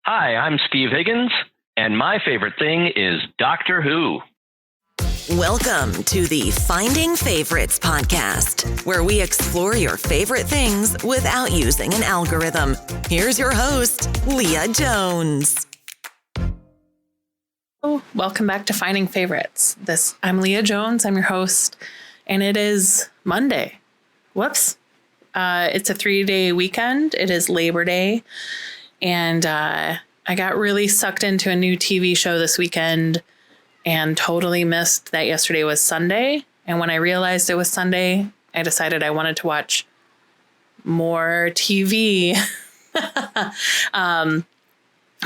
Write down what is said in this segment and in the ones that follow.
Hi, I'm Steve Higgins, and my favorite thing is Doctor Who. Welcome to the Finding Favorites podcast, where we explore your favorite things without using an algorithm. Here's your host, Leah Jones. Welcome back to Finding Favorites. I'm Leah Jones. I'm your host, and it is Monday. Whoops. It's a 3-day weekend. It is Labor Day, and I got really sucked into a new TV show this weekend and totally missed that yesterday was Sunday. And when I realized it was Sunday, I decided I wanted to watch more TV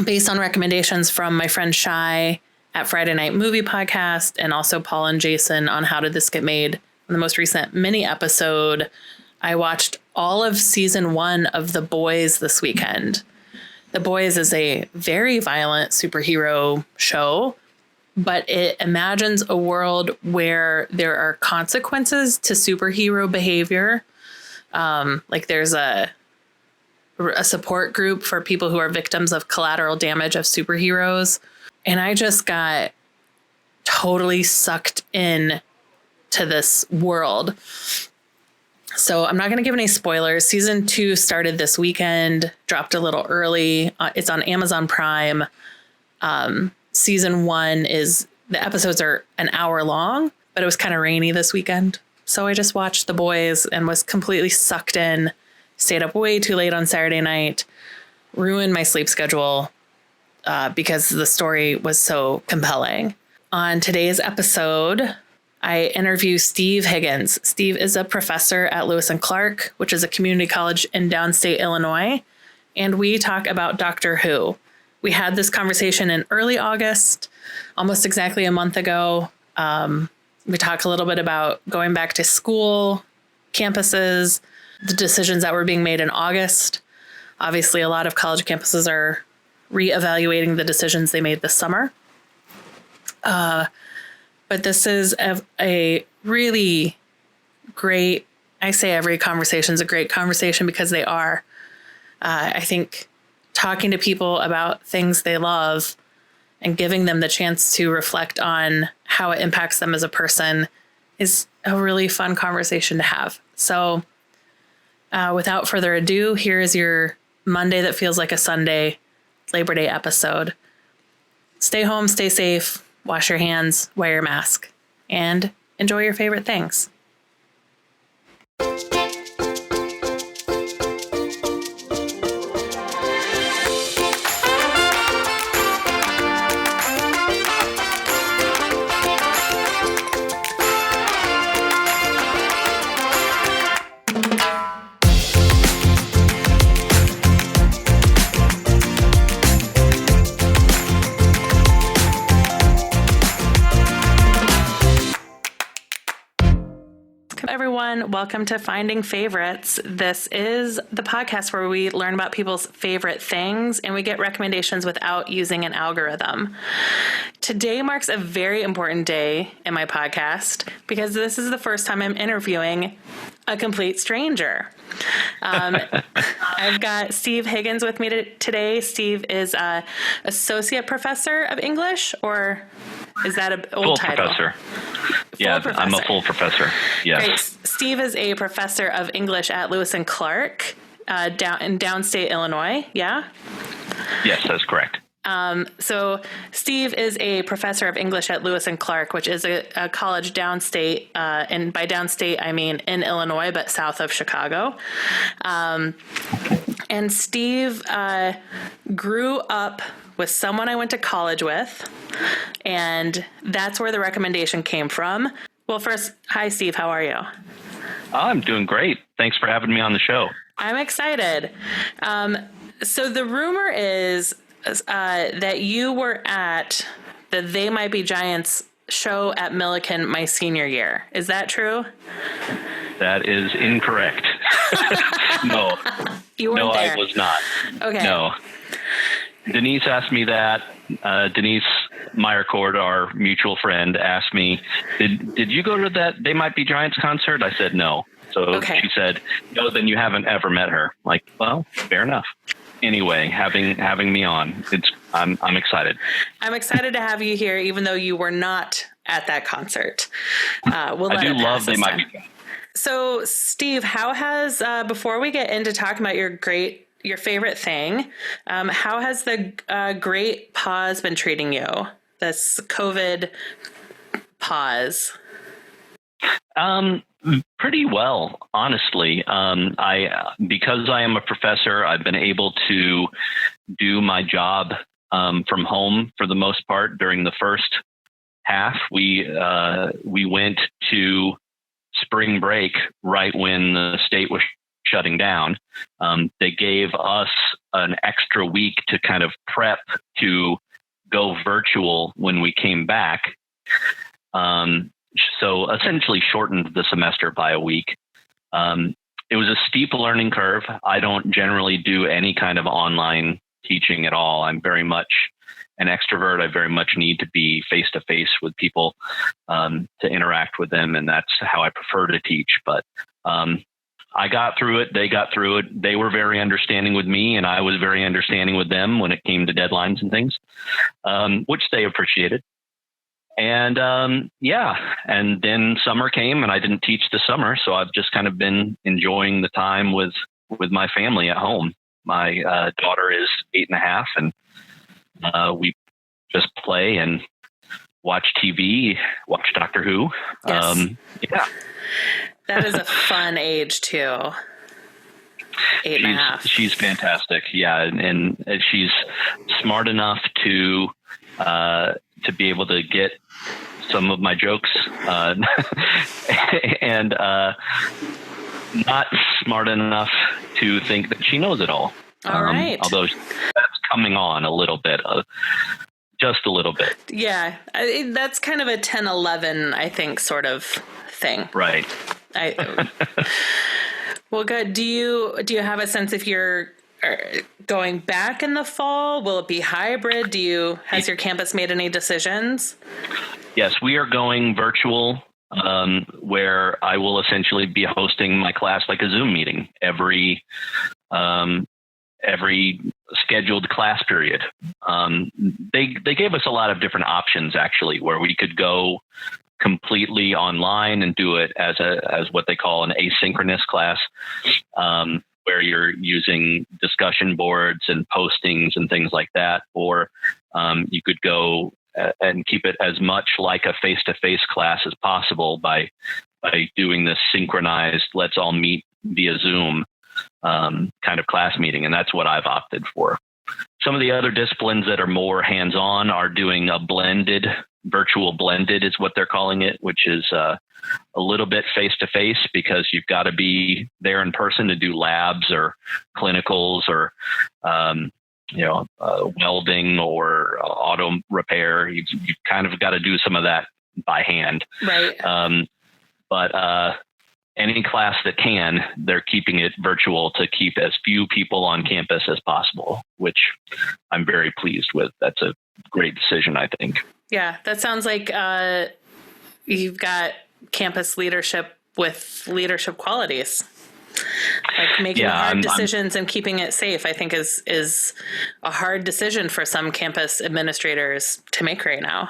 based on recommendations from my friend Shai at Friday Night Movie Podcast, and also Paul and Jason on How Did This Get Made. In the most recent mini episode, I watched all of season 1 of The Boys this weekend. The Boys is a very violent superhero show, but it imagines a world where there are consequences to superhero behavior. Like there's a support group for people who are victims of collateral damage of superheroes. And I just got totally sucked in to this world. So I'm not going to give any spoilers. Season 2 started this weekend, dropped a little early. It's on Amazon Prime. Season 1 the episodes are an hour long, but it was kind of rainy this weekend. So I just watched The Boys and was completely sucked in, stayed up way too late on Saturday night, ruined my sleep schedule because the story was so compelling. On today's episode, I interview Steve Higgins. Steve is a professor at Lewis and Clark, which is a community college in downstate Illinois. And we talk about Doctor Who. We had this conversation in early August, almost exactly a month ago. We talk a little bit about going back to school, campuses, the decisions that were being made in August. Obviously, a lot of college campuses are reevaluating the decisions they made this summer. But this is a really great, I say every conversation is a great conversation because they are. I think talking to people about things they love and giving them the chance to reflect on how it impacts them as a person is a really fun conversation to have. So without further ado, here is your Monday that feels like a Sunday Labor Day episode. Stay home, stay safe. Wash your hands, wear your mask, and enjoy your favorite things. Everyone, welcome to Finding Favorites. This is the podcast where we learn about people's favorite things and we get recommendations without using an algorithm. Today marks a very important day in my podcast because this is the first time I'm interviewing a complete stranger. I've got Steve Higgins with me today. Steve is an associate professor of English, or is that an old title? Professor. Professor. I'm a full professor. Yes. Great. Steve is a professor of English at Lewis and Clark down in downstate Illinois. Yeah? Yes, that's correct. So Steve is a professor of English at Lewis and Clark, which is a college downstate, and by downstate, I mean in Illinois, but south of Chicago. And Steve grew up with someone I went to college with, and that's where the recommendation came from. Well, first, hi, Steve. How are you? I'm doing great. Thanks for having me on the show. I'm excited. So the rumor is that you were at the They Might Be Giants show at Milliken my senior year. Is that true? That is incorrect. No. You weren't there. I was not. Okay. No. Denise asked me that. Denise Meyercord, our mutual friend, asked me, did you go to that They Might Be Giants concert? I said no. So She said, no, then you haven't ever met her. Like, well, fair enough. anyway, having me on. I'm excited. I'm excited to have you here, even though you were not at that concert. I do love They Might Be Giants. So, Steve, how has before we get into talking about your favorite thing, how has the great pause been treating you? This COVID pause. Pretty well, honestly. Because I am a professor, I've been able to do my job from home for the most part. During the first half, we went to spring break right when the state was shutting down. They gave us an extra week to kind of prep to go virtual when we came back. So essentially shortened the semester by a week. It was a steep learning curve. I don't generally do any kind of online teaching at all. I'm very much an extrovert. I very much need to be face to face with people to interact with them. And that's how I prefer to teach. But I got through it. They got through it. They were very understanding with me, and I was very understanding with them when it came to deadlines and things, which they appreciated. And and then summer came, and I didn't teach this summer, so I've just kind of been enjoying the time with my family at home. My daughter is 8.5, and we just play and watch TV, watch Doctor Who. Yes. That is a fun age too. 8.5. She's fantastic. Yeah, and she's smart enough to be able to get some of my jokes, and not smart enough to think that she knows it all. All right. Although that's coming on a little bit, just a little bit. Yeah, that's kind of a 10-11, I think, sort of thing. Right. Well, good. Do you have a sense if you're going back in the fall? Will it be hybrid? Has your campus made any decisions? Yes, we are going virtual, where I will essentially be hosting my class like a Zoom meeting every scheduled class period. They gave us a lot of different options, actually, where we could go completely online and do it as what they call an asynchronous class, where you're using discussion boards and postings and things like that. Or you could go and keep it as much like a face-to-face class as possible by doing this synchronized, let's all meet via Zoom kind of class meeting. And that's what I've opted for. Some of the other disciplines that are more hands-on are doing a virtual blended is what they're calling it, which is a little bit face-to-face, because you've got to be there in person to do labs or clinicals or welding or auto repair. You've kind of got to do some of that by hand. Right. But any class that can, they're keeping it virtual to keep as few people on campus as possible, which I'm very pleased with. That's a great decision, I think. Yeah, that sounds like you've got campus leadership with leadership qualities. Like making hard decisions and keeping it safe, I think is a hard decision for some campus administrators to make right now.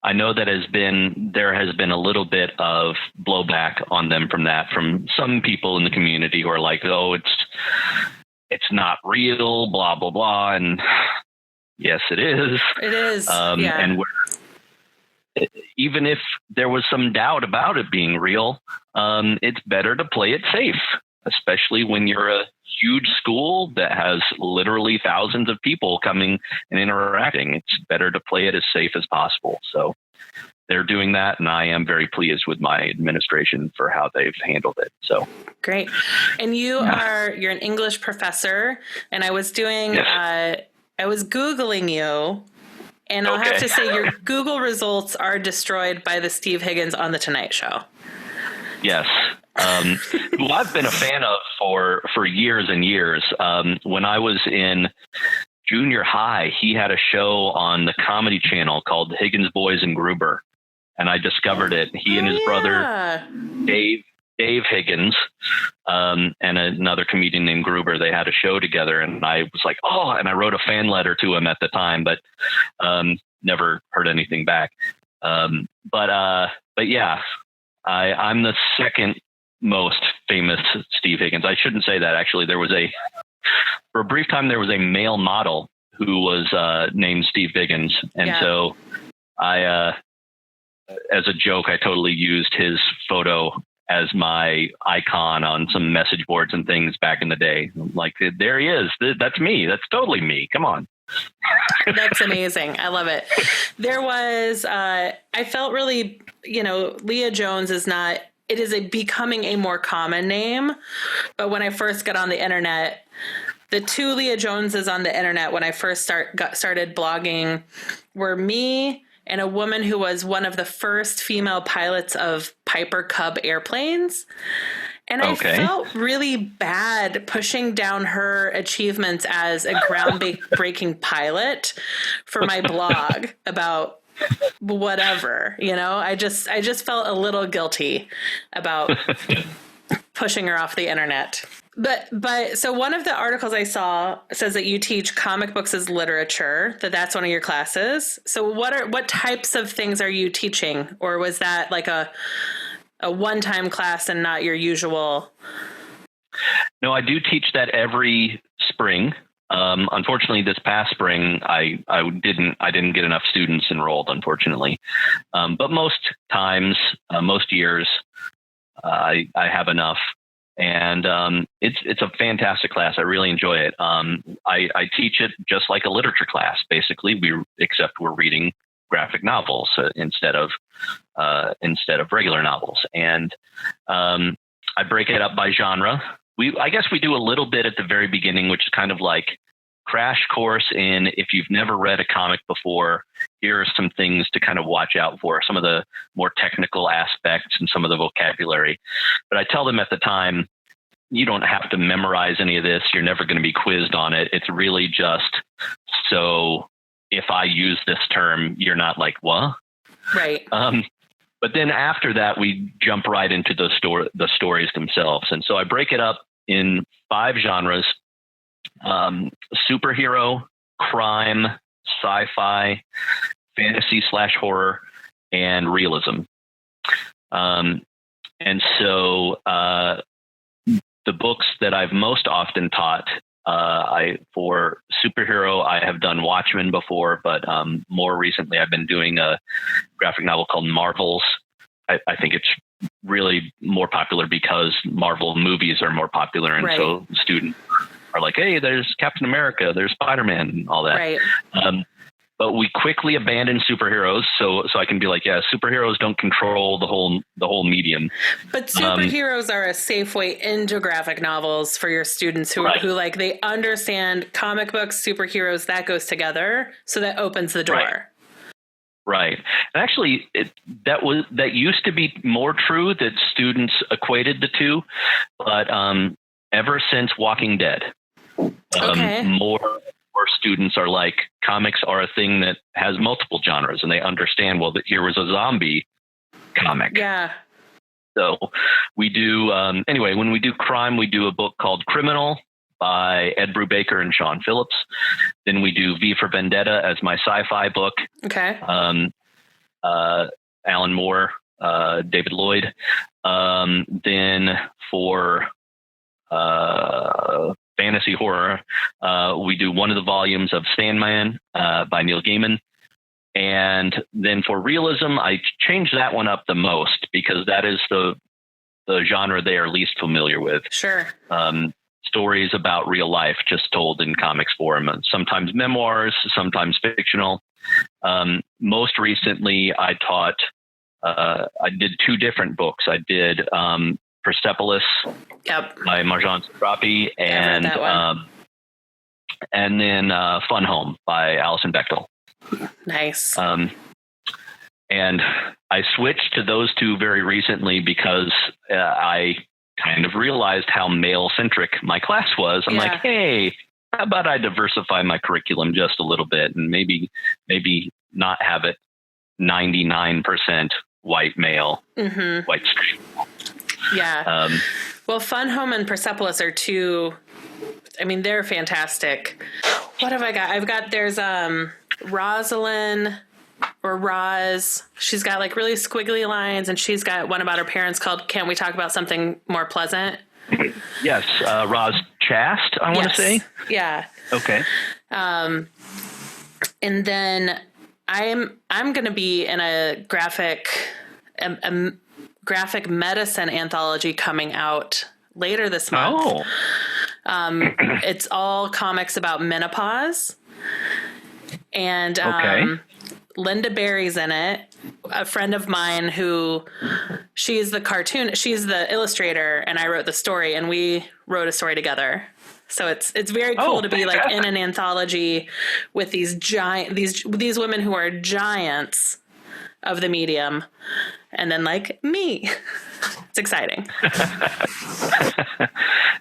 I know that there has been a little bit of blowback on them from some people in the community who are like, oh, it's not real, blah, blah, blah. And yes, it is. It is. Yeah. And even if there was some doubt about it being real, it's better to play it safe, especially when you're a huge school that has literally thousands of people coming and interacting. It's better to play it as safe as possible. So they're doing that, and I am very pleased with my administration for how they've handled it. So great. And you're an English professor, and I was doing I was Googling you, and I'll have to say your Google results are destroyed by the Steve Higgins on The Tonight Show. Yes. Who I've been a fan of for years and years. When I was in junior high, he had a show on the Comedy Channel called Higgins, Boys and Gruber. And I discovered it. He and his brother, Dave, Dave Higgins and another comedian named Gruber. They had a show together, and I was like, oh, and I wrote a fan letter to him at the time, but never heard anything back. But yeah, I'm the second most famous Steve Higgins. I shouldn't say that. Actually, for a brief time, there was a male model who was named Steve Higgins. And so I, as a joke, I totally used his photo as my icon on some message boards and things back in the day. Like, there he is. That's me. That's totally me. Come on. That's amazing. I love it. There was, I felt really, Leah Jones is not, it is becoming a more common name. But when I first got on the internet, the two Leah Joneses on the internet, when I first started blogging, were me and a woman who was one of the first female pilots of Piper Cub airplanes. And I felt really bad pushing down her achievements as a groundbreaking pilot for my blog about whatever, I just felt a little guilty about pushing her off the internet. But so one of the articles I saw says that you teach comic books as literature, that's one of your classes. So what types of things are you teaching? Or was that like a one-time class and not your usual? No, I do teach that every spring. Unfortunately, this past spring, I didn't get enough students enrolled, unfortunately. But most times, most years, I have enough. And it's a fantastic class. I really enjoy it. I teach it just like a literature class, basically. Except we're reading graphic novels instead of regular novels. And I break it up by genre. I guess we do a little bit at the very beginning, which is kind of like crash course in, if you've never read a comic before, here are some things to kind of watch out for, some of the more technical aspects and some of the vocabulary. But I tell them at the time, you don't have to memorize any of this. You're never going to be quizzed on it. It's really just so if I use this term, you're not like, what? Right. But then after that, we jump right into the stories themselves. And so I break it up in 5 genres: superhero, crime, sci-fi, fantasy/horror, and realism. And so the books that I've most often taught, for superhero, I have done Watchmen before, but more recently I've been doing a graphic novel called Marvels. I think it's really more popular because Marvel movies are more popular. And so students are like, hey, there's Captain America, there's Spider-Man, and all that. Right. But we quickly abandoned superheroes, so I can be like, yeah, superheroes don't control the whole medium. But superheroes are a safe way into graphic novels for your students who like, they understand comic books, superheroes, that goes together, so that opens the door. Right. And actually, that used to be more true, that students equated the two, but ever since Walking Dead, more students are like, comics are a thing that has multiple genres, and they understand, well, that here was a zombie comic. Yeah. So we do, anyway, when we do crime, we do a book called Criminal by Ed Brubaker and Sean Phillips. Then we do V for Vendetta as my sci-fi book. Okay. Alan Moore, David Lloyd. Then for fantasy horror, we do one of the volumes of Sandman by Neil Gaiman. And then for realism, I changed that one up the most because that is the genre they are least familiar with. Sure. Stories about real life just told in comics form, sometimes memoirs, sometimes fictional. Most recently, I did 2 different books. I did Persepolis by Marjane Satrapi, and then Fun Home by Alison Bechtel. Nice. And I switched to those 2 very recently because I kind of realized how male-centric my class was. I'm like, hey, how about I diversify my curriculum just a little bit and maybe not have it 99% white male, white straight. Yeah. Well, Fun Home and Persepolis are two. I mean, they're fantastic. What have I got? There's Rosalind or Roz. She's got like really squiggly lines, and she's got one about her parents called "Can't We Talk About Something More Pleasant?" Yes, Roz Chast, I want to say. Yeah. Okay. And then I'm going to be in a graphic medicine anthology coming out later this month. Oh. It's all comics about menopause. And Linda Berry's in it, a friend of mine who she's the illustrator, and I wrote the story, and we wrote a story together. So it's very cool to be like in an anthology with these women who are giants of the medium, and then like me. It's exciting.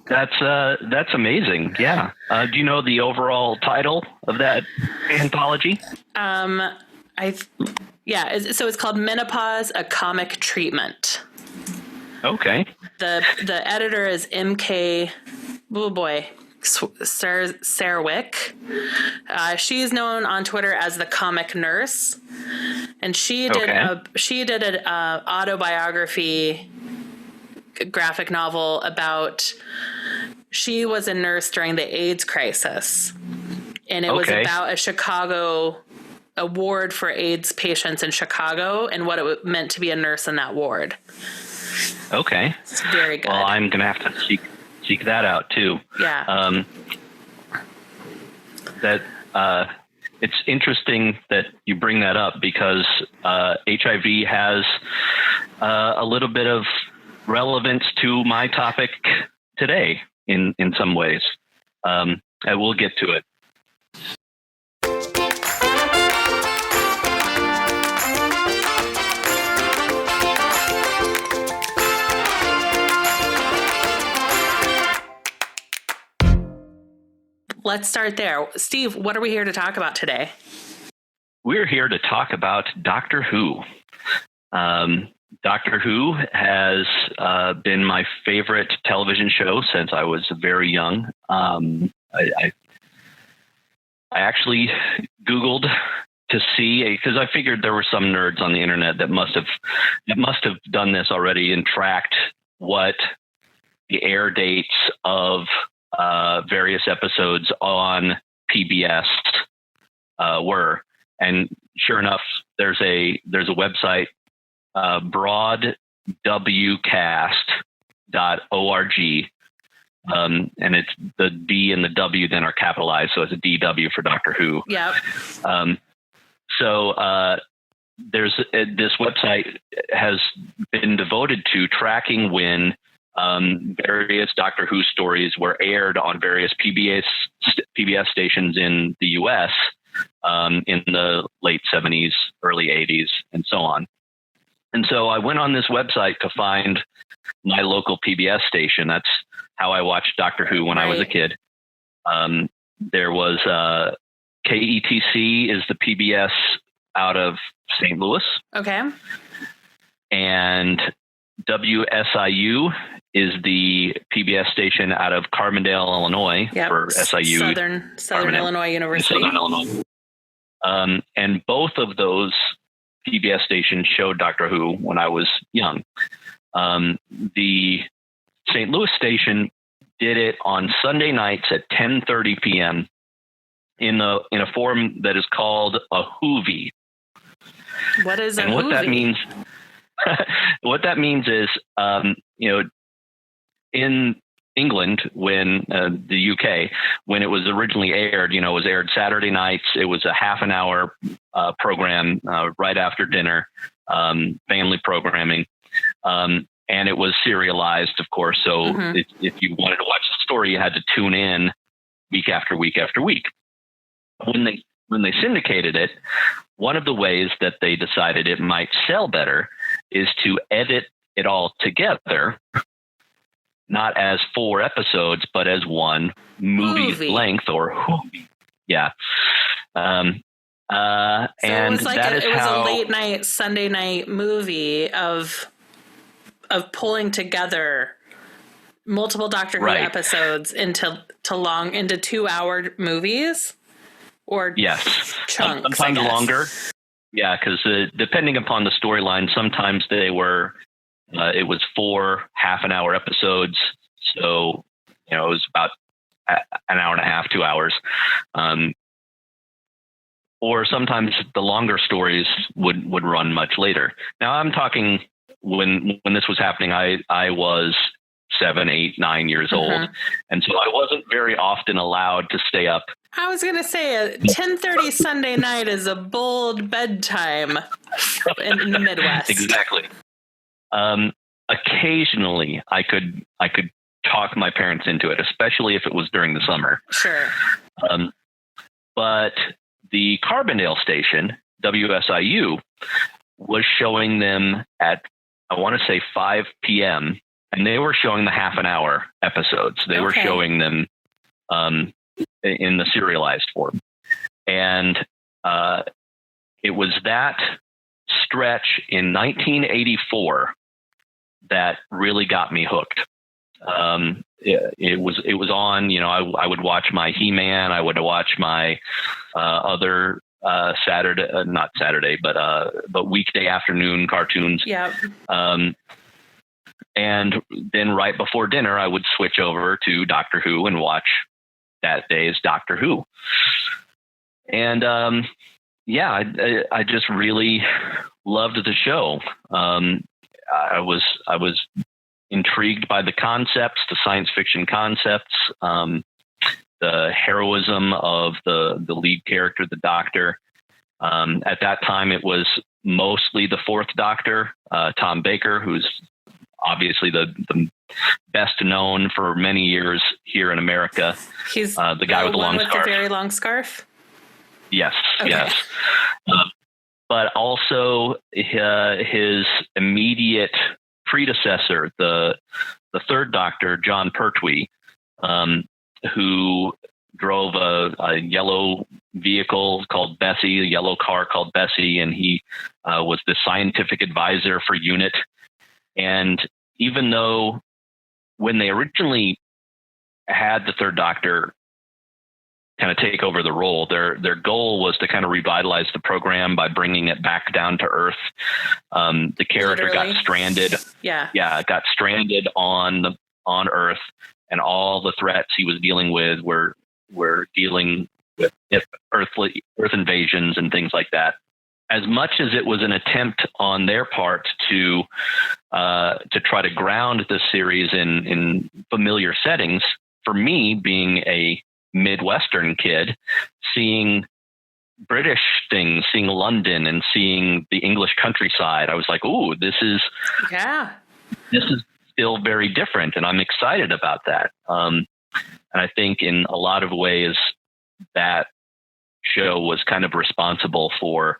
That's amazing. Yeah. Do you know the overall title of that anthology? So it's called Menopause: A Comic Treatment. Okay. The editor is M.K. Oh boy, Sarwick. She's known on Twitter as the Comic Nurse, and she did an autobiography graphic novel about. She was a nurse during the AIDS crisis, and it was about a Chicago award for AIDS patients in Chicago and what it meant to be a nurse in that ward. Okay. It's very good. Well, I'm going to have to seek that out too. Yeah. It's interesting that you bring that up because HIV has a little bit of relevance to my topic today in some ways. I will get to it. Let's start there. Steve, what are we here to talk about today? We're here to talk about Doctor Who. Doctor Who has been my favorite television show since I was very young. I actually Googled to see, because I figured there were some nerds on the internet that must have done this already and tracked what the air dates of various episodes on PBS were. And sure enough, there's a website, broadwcast.org. And it's the D and the W then are capitalized. So it's a DW for Doctor Who. Yep. There's this website has been devoted to tracking when various Doctor Who stories were aired on various PBS stations in the U.S. In the late 70s, early 80s, and so on. And so I went on this website to find my local PBS station. That's how I watched Doctor Who when I was a kid. There was KETC is the PBS out of St. Louis. Okay. And WSIU is the PBS station out of Carbondale, Illinois, for SIU. Southern Illinois University. Southern Illinois. And both of those PBS stations showed Doctor Who when I was young. The St. Louis station did it on Sunday nights at 10:30 p.m. in a form that is called a Whovie. What is a and Whovie? What that means? What that means is, in England, when the UK, when it was originally aired, it was aired Saturday nights. It was a half an hour program right after dinner, family programming. And it was serialized, of course. So if you wanted to watch the story, you had to tune in week after week after week. When they syndicated it, one of the ways that they decided it might sell better is to edit it all together, not as 4 episodes, but as one movie length or Whovie. Yeah. And it was like that is a late night Sunday night movie of of pulling together multiple Doctor Who episodes into 2-hour movies, or chunks, sometimes longer. Yeah, because depending upon the storyline, sometimes they were it was 4 half-an-hour episodes, so it was about an hour and a half, 2 hours. Or sometimes the longer stories would run much later. Now I'm talking when this was happening, I was 7, 8, 9 years old. And so I wasn't very often allowed to stay up. I was going to say 10:30 Sunday night is a bold bedtime in the Midwest. Exactly. Occasionally I could talk my parents into it, especially if it was during the summer. Sure. But the Carbondale station, WSIU, was showing them at, I want to say 5 p.m., and they were showing the half-an-hour episodes. They were showing them in the serialized form. And it was that stretch in 1984 that really got me hooked. It was on, I would watch my He-Man. I would watch my other not Saturday, but weekday afternoon cartoons. Yeah. And then right before dinner, I would switch over to Doctor Who and watch that day's Doctor Who. And I just really loved the show. I was intrigued by the concepts, the science fiction concepts, the heroism of the lead character, the Doctor. At that time, it was mostly the Fourth Doctor, Tom Baker, who's obviously the best known for many years here in America. He's the guy with the long scarf. The very long scarf? Yes, yes. But also his immediate predecessor, the third Doctor, John Pertwee, who drove a yellow vehicle called Bessie, a yellow car called Bessie, and he was the scientific advisor for UNIT. And even though when they originally had the third Doctor kind of take over the role, their goal was to kind of revitalize the program by bringing it back down to earth. The character got stranded. Yeah, got stranded on Earth, and all the threats he was dealing with were dealing with Earth invasions and things like that. As much as it was an attempt on their part to try to ground the series in familiar settings, for me, being a Midwestern kid, seeing British things, seeing London and seeing the English countryside, I was like, "Ooh, this is still very different," and I'm excited about that. And I think in a lot of ways that show was kind of responsible for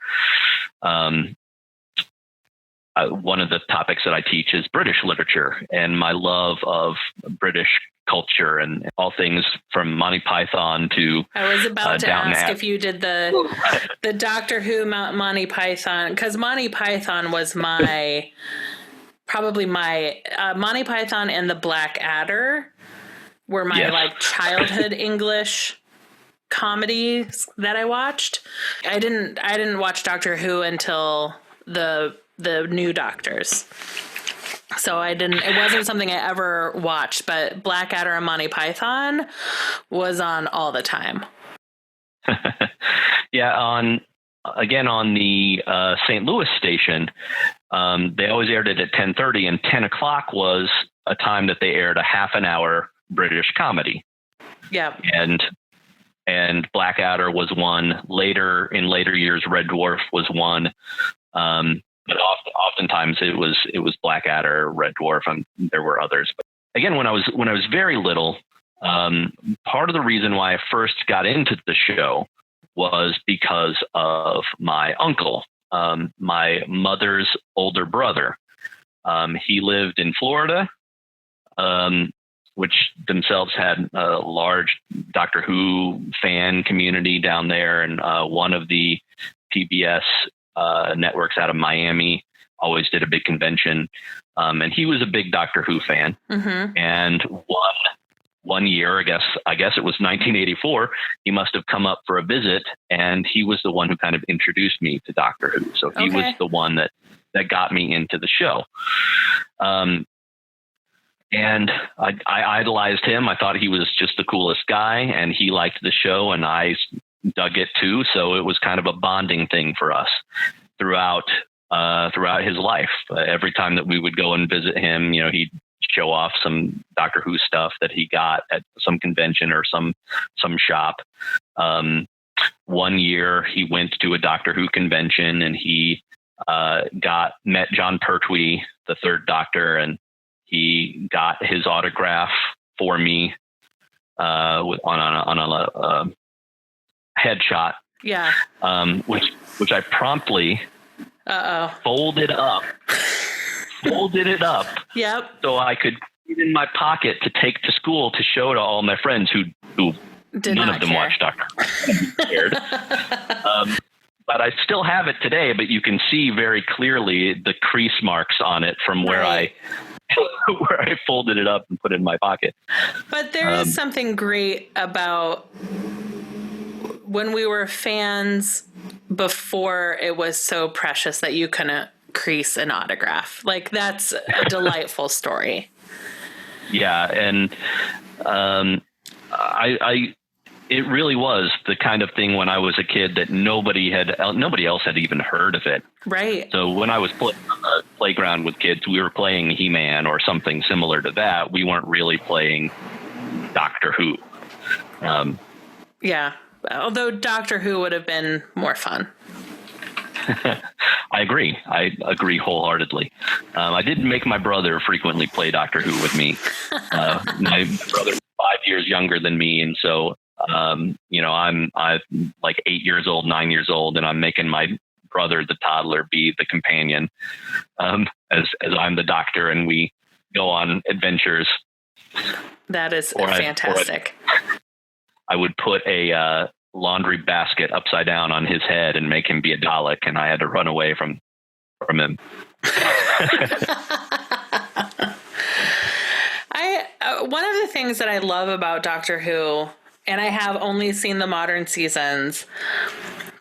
one of the topics that I teach is British literature and my love of British culture and all things from Monty Python to I was about to ask if you did the Doctor Who Monty Python, because Monty Python was Monty Python and the Black Adder were my childhood English comedies that I watched. I didn't watch Doctor Who until the new Doctors. So it wasn't something I ever watched, but Blackadder and Monty Python was on all the time. Yeah. On the St. Louis station, they always aired it at 10:30, and 10 o'clock was a time that they aired a half an hour British comedy. Yeah. And Blackadder was one. In later years, Red Dwarf was one. But oftentimes it was Blackadder, Red Dwarf, and there were others. But again, when I was very little, part of the reason why I first got into the show was because of my uncle, my mother's older brother. He lived in Florida, which themselves had a large Doctor Who fan community down there, and one of the PBS networks out of Miami always did a big convention. And he was a big Doctor Who fan. Mm-hmm. And one year, I guess it was 1984, he must have come up for a visit, and he was the one who kind of introduced me to Doctor Who. So he was the one that got me into the show. And I idolized him. I thought he was just the coolest guy, and he liked the show, and I dug it too. So it was kind of a bonding thing for us throughout his life. Every time that we would go and visit him, he'd show off some Doctor Who stuff that he got at some convention or some shop. One year he went to a Doctor Who convention, and he met John Pertwee, the third Doctor, and he got his autograph for me on a headshot. Yeah. Which I promptly folded it up. Yep. So I could put it in my pocket to take to school to show to all my friends who none of them watched Doctor Who. But I still have it today, but you can see very clearly the crease marks on it from where I folded it up and put it in my pocket. But there is something great about when we were fans before it was so precious that you couldn't crease an autograph. Like, that's a delightful story. Yeah. And it really was the kind of thing when I was a kid that nobody else had even heard of it. Right. So when I was playing on the playground with kids, we were playing He-Man or something similar to that. We weren't really playing Doctor Who. Yeah. Although Doctor Who would have been more fun. I agree wholeheartedly. I did make my brother frequently play Doctor Who with me. My brother's 5 years younger than me. And so, I'm like 8 years old, 9 years old, and I'm making my brother, the toddler, be the companion, as I'm the Doctor, and we go on adventures. That is fantastic. I would put a laundry basket upside down on his head and make him be a Dalek, and I had to run away from him. One of the things that I love about Doctor Who, and I have only seen the modern seasons,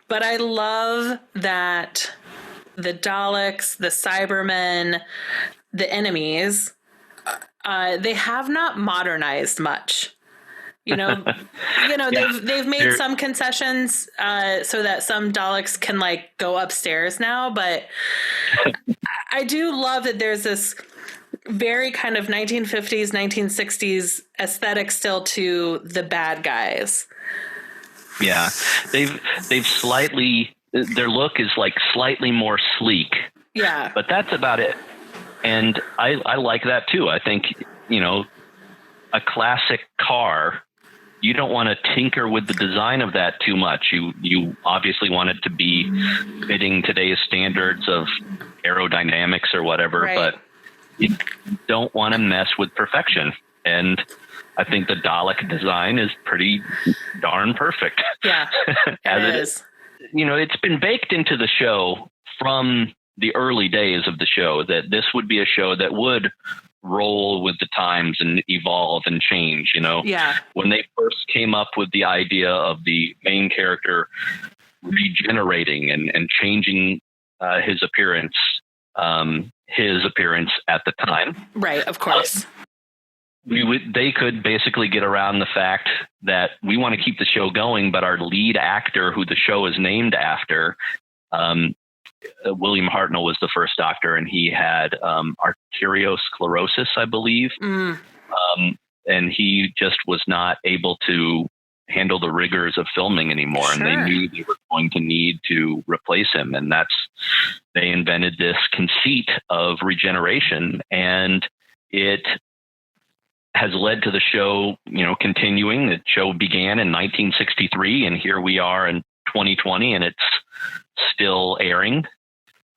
but I love that the Daleks, the Cybermen, the enemies, they have not modernized much. They've made some concessions so that some Daleks can go upstairs now, but I do love that there's this very kind of 1950s, 1960s aesthetic still to the bad guys. Yeah, they've slightly, their look is slightly more sleek. Yeah, but that's about it. And I like that too. I think a classic car, you don't want to tinker with the design of that too much. You obviously want it to be fitting today's standards of aerodynamics or whatever, right. But you don't want to mess with perfection. And I think the Dalek design is pretty darn perfect. Yeah, it is. It's been baked into the show from the early days of the show that this would be a show that would roll with the times and evolve and change, Yeah. When they first came up with the idea of the main character regenerating and changing his appearance at the time. Right, of course. They could basically get around the fact that we want to keep the show going, but our lead actor, who the show is named after, William Hartnell was the first Doctor, and he had arteriosclerosis, I believe. Mm. And he just was not able to handle the rigors of filming anymore. Sure. And they knew they were going to need to replace him. And they invented this conceit of regeneration, and it has led to the show, continuing. The show began in 1963, and here we are in 2020, and it's still airing,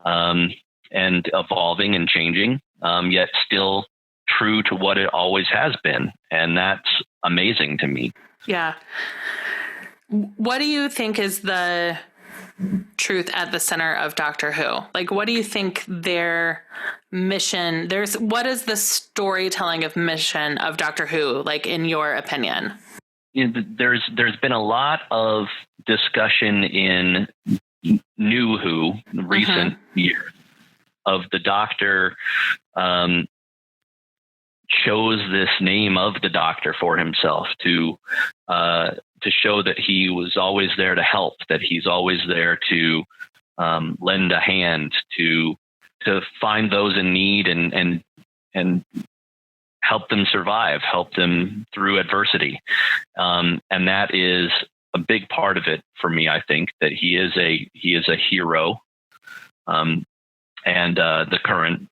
and evolving and changing, yet still true to what it always has been. And that's amazing to me. Yeah. What do you think is the truth at the center of Doctor Who? Like, what do you think their mission, what is the storytelling of mission of Doctor Who, like, in your opinion? There's been a lot of discussion in New Who, recent years, of the Doctor chose this name of the Doctor for himself to show that he was always there to help, that he's always there to lend a hand, to find those in need and help them survive, help them through adversity. And that is a big part of it for me. I think that he is a hero. And the current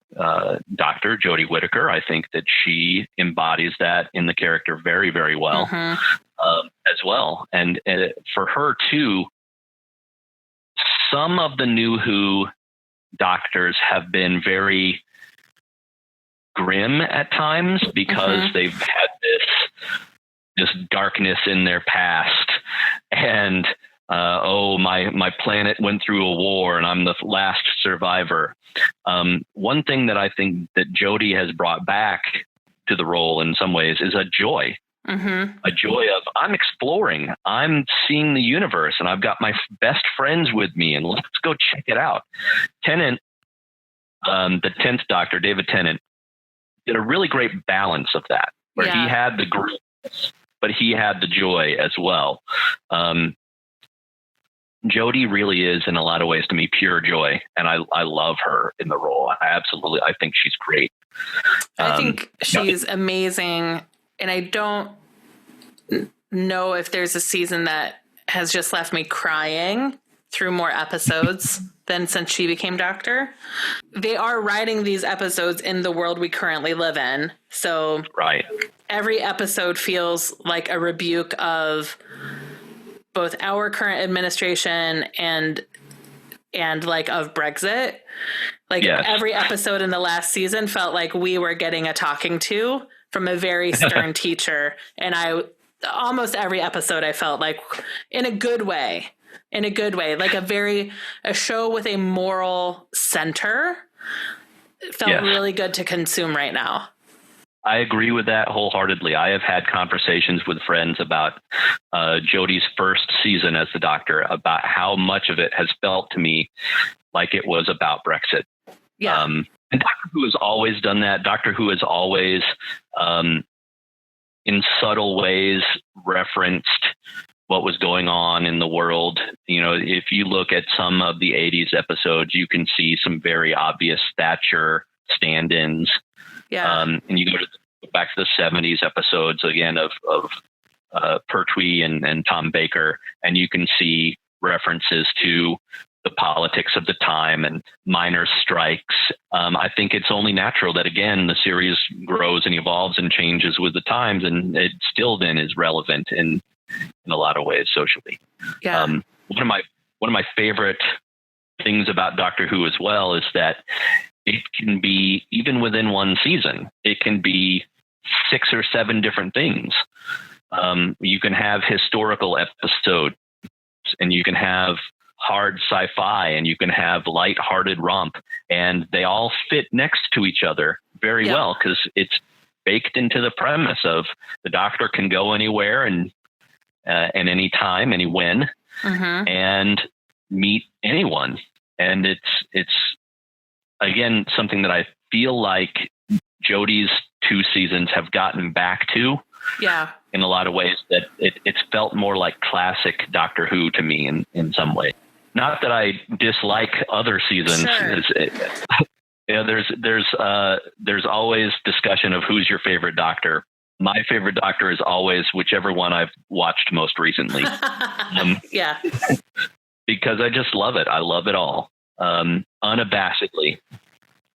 Doctor, Jodie Whittaker, I think that she embodies that in the character very, very well, as well. And for her too, some of the New Who Doctors have been very grim at times because they've had this darkness in their past, and my planet went through a war and I'm the last survivor. One thing that I think that Jodie has brought back to the role in some ways is a joy. A joy of, I'm exploring, I'm seeing the universe, and I've got my best friends with me, and let's go check it out. Tennant, the 10th Doctor, David Tennant, did a really great balance of that, where he had the grittiness, but he had the joy as well. Jodie really is, in a lot of ways, to me, pure joy, and I love her in the role. I think she's great. I think she's amazing, and I don't know if there's a season that has just left me crying through more episodes than since she became Doctor. They are writing these episodes in the world we currently live in, so every episode feels like a rebuke of both our current administration and like of Brexit. Like every episode in the last season felt like we were getting a talking to from a very stern teacher. And almost every episode I felt like in a good way, like a show with a moral center. It felt really good to consume right now. I agree with that wholeheartedly. I have had conversations with friends about Jodie's first season as the Doctor, about how much of it has felt to me like it was about Brexit. Yeah. And Doctor Who has always done that. Doctor Who has always, in subtle ways, referenced what was going on in the world. You know, if you look at some of the 80s episodes, you can see some very obvious Thatcher stand-ins. Yeah. And you go back to the 70s episodes again of Pertwee and Tom Baker, and you can see references to the politics of the time and miners' strikes. I think it's only natural that, again, the series grows and evolves and changes with the times, and it still then is relevant in a lot of ways socially. Yeah. One of my favorite things about Doctor Who as well is that it can be, even within one season, it can be 6 or 7 different things. You can have historical episodes, and you can have hard sci-fi, and you can have light-hearted romp, and they all fit next to each other very well, because it's baked into the premise of the Doctor can go anywhere and any time, any when, and meet anyone. And it's again, something that I feel like Jodie's 2 seasons have gotten back to. Yeah. In a lot of ways, that it's felt more like classic Doctor Who to me in some way. Not that I dislike other seasons. Sure. There's always discussion of who's your favorite Doctor. My favorite Doctor is always whichever one I've watched most recently. Yeah. Because I just love it. I love it all. Unabashedly.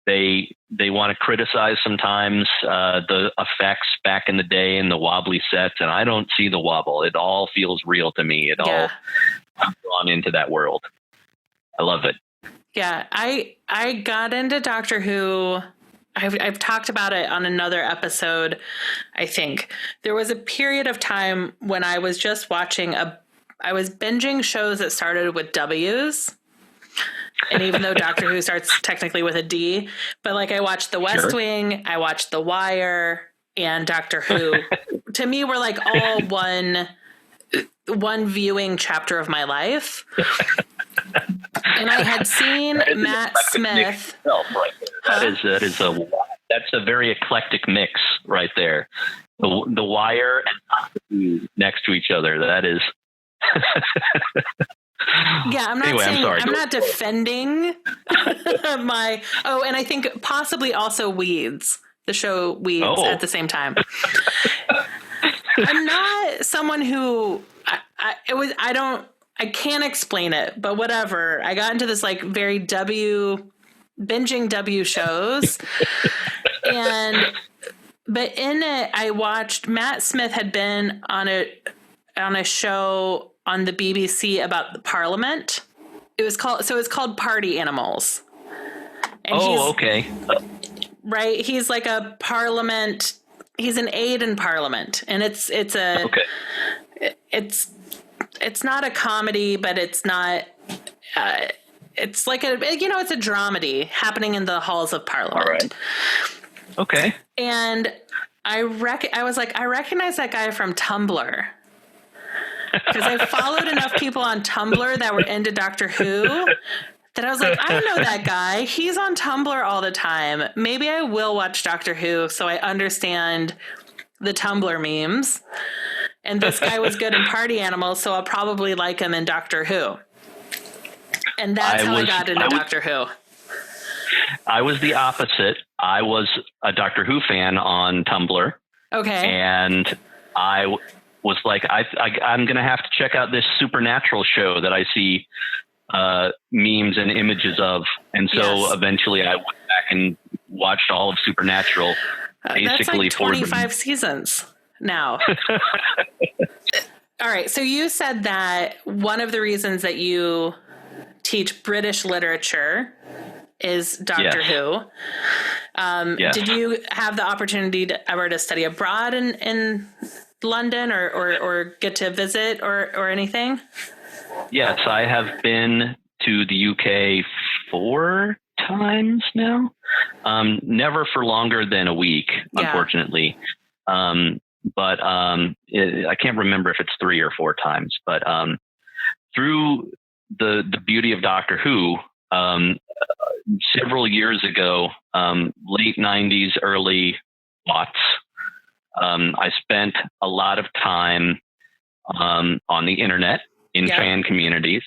They want to criticize sometimes the effects back in the day and the wobbly sets, and I don't see the wobble. It all feels real to me. I'm drawn into that world. I love it. Yeah, I got into Doctor Who. I've talked about it on another episode. I think there was a period of time when I was just watching I was binging shows that started with W's. And even though Doctor Who starts technically with a D, but like I watched The West Wing, I watched The Wire, and Doctor Who. To me, were like all one viewing chapter of my life. And I had seen Matt Smith. That's a very eclectic mix right there. The Wire and Doctor Who next to each other. That is. Yeah, I'm not saying, I'm not defending my, and I think possibly also Weeds, the show Weeds at the same time. I'm not someone who, I can't explain it, but whatever. I got into this like very binging W shows. But in it, I watched, Matt Smith had been on a show on the BBC about the Parliament. It's called Party Animals. And okay. Right. He's like a Parliament. He's an aide in Parliament, and it's not a comedy, but it's not. It's like it's a dramedy happening in the halls of Parliament. All right. Okay. And I was like, I recognize that guy from Tumblr. Because I followed enough people on Tumblr that were into Doctor Who that I was like, I know that guy. He's on Tumblr all the time. Maybe I will watch Doctor Who so I understand the Tumblr memes. And this guy was good in Party Animals, so I'll probably like him in Doctor Who. And that's how I got into Doctor Who. I was the opposite. I was a Doctor Who fan on Tumblr. Okay. And I was like, I'm going to have to check out this supernatural show that I see memes and images of. And so eventually I went back and watched all of Supernatural. Basically, that's like 25 seasons now. All right. So you said that one of the reasons that you teach British literature is Doctor Who. Did you have the opportunity to study abroad in London or get to visit or anything? Yes, I have been to the UK 4 times now. Never for longer than a week, unfortunately. But I can't remember if it's 3 or 4 times. But through the beauty of Doctor Who, several years ago, late 90s, early aughts, I spent a lot of time on the internet in fan communities.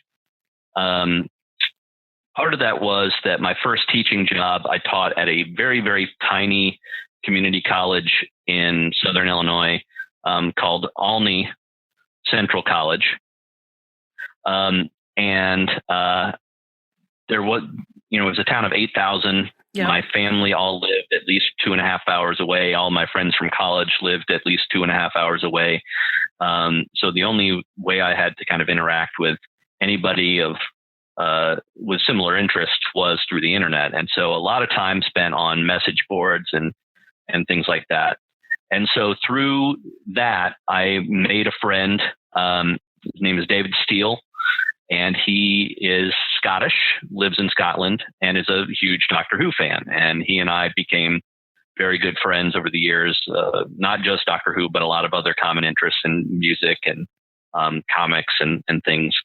Part of that was that my first teaching job, I taught at a very, very tiny community college in Southern Illinois called Olney Central College. And there was, it was a town of 8,000. Yeah. My family all lived at least 2.5 hours away. All my friends from college lived at least 2.5 hours away. So the only way I had to kind of interact with anybody with similar interests was through the internet. And so a lot of time spent on message boards and things like that. And so through that, I made a friend. His name is David Steele. And he is Scottish, lives in Scotland, and is a huge Doctor Who fan. And he and I became very good friends over the years, not just Doctor Who, but a lot of other common interests in music and comics and things.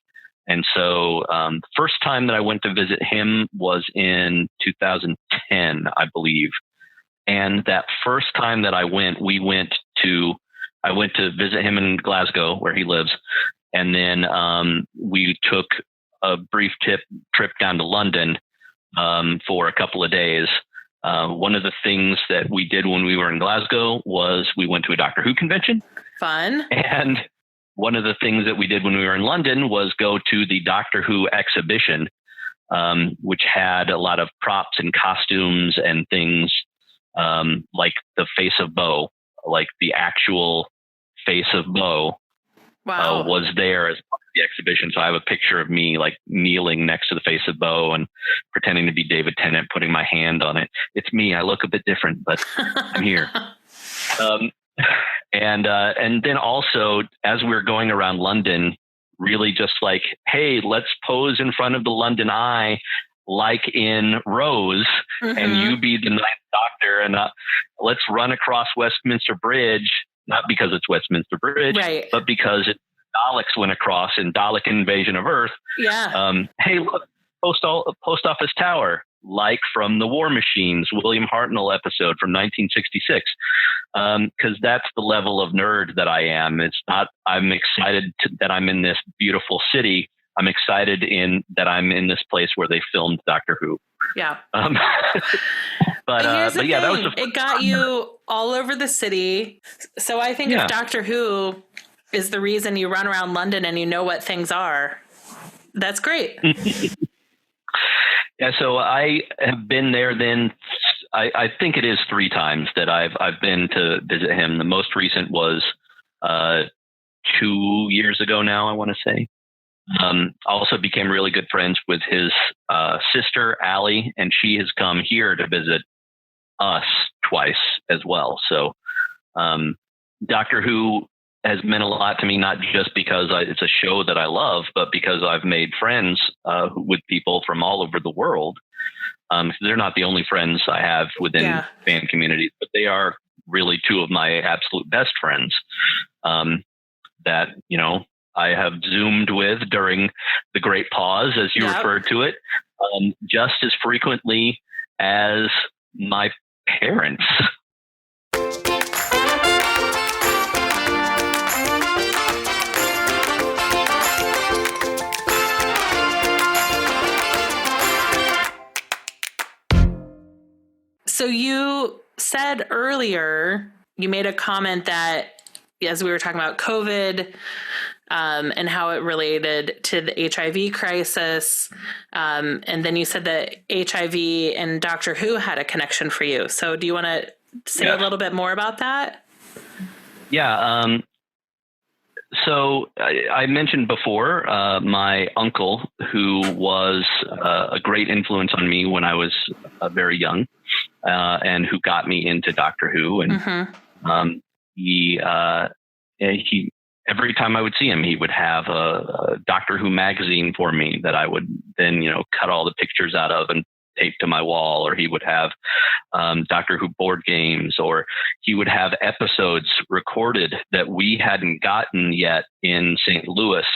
And so the first time that I went to visit him was in 2010, I believe. And that first time that I went, I went to visit him in Glasgow, where he lives. And then we took a brief trip down to London for a couple of days. One of the things that we did when we were in Glasgow was we went to a Doctor Who convention. Fun. And one of the things that we did when we were in London was go to the Doctor Who exhibition, which had a lot of props and costumes and things like the face of Bo, like the actual face of Bo. Wow. Was there as part of the exhibition. So I have a picture of me like kneeling next to the face of Bo and pretending to be David Tennant, putting my hand on it. It's me. I look a bit different, but I'm here. And then also, as we were going around London, really just like, hey, let's pose in front of the London Eye like in Rose, and you be the Ninth Doctor, and let's run across Westminster Bridge, not because it's Westminster Bridge, right, but because Daleks went across in Dalek Invasion of Earth. Yeah. Hey, look, post office tower, like from the War Machines, William Hartnell episode from 1966. Because that's the level of nerd that I am. It's not, I'm excited that I'm in this beautiful city. I'm excited that I'm in this place where they filmed Doctor Who. Yeah. But yeah, that was it got you all over the city. So I think if Doctor Who is the reason you run around London and you know what things are, that's great. Yeah, so I have been there then. I think it is 3 times that I've been to visit him. The most recent was 2 years ago now, I want to say. Also became really good friends with his sister, Allie, and she has come here to visit us twice as well. So Doctor Who has meant a lot to me, not just because it's a show that I love, but because I've made friends with people from all over the world. They're not the only friends I have within fan communities, but they are really 2 of my absolute best friends that, you know, I have Zoomed with during the Great Pause, as you referred to it, just as frequently as my parents. So you said earlier, you made a comment that as we were talking about COVID and how it related to the HIV crisis, and then you said that HIV and Doctor Who had a connection for you. So do you want to say a little bit more about that? Yeah. So I mentioned before my uncle, who was a great influence on me when I was very young, and who got me into Doctor Who. And he every time I would see him, he would have a Doctor Who magazine for me that I would then, you know, cut all the pictures out of and tape to my wall, or he would have Doctor Who board games, or he would have episodes recorded that we hadn't gotten yet in St. Louis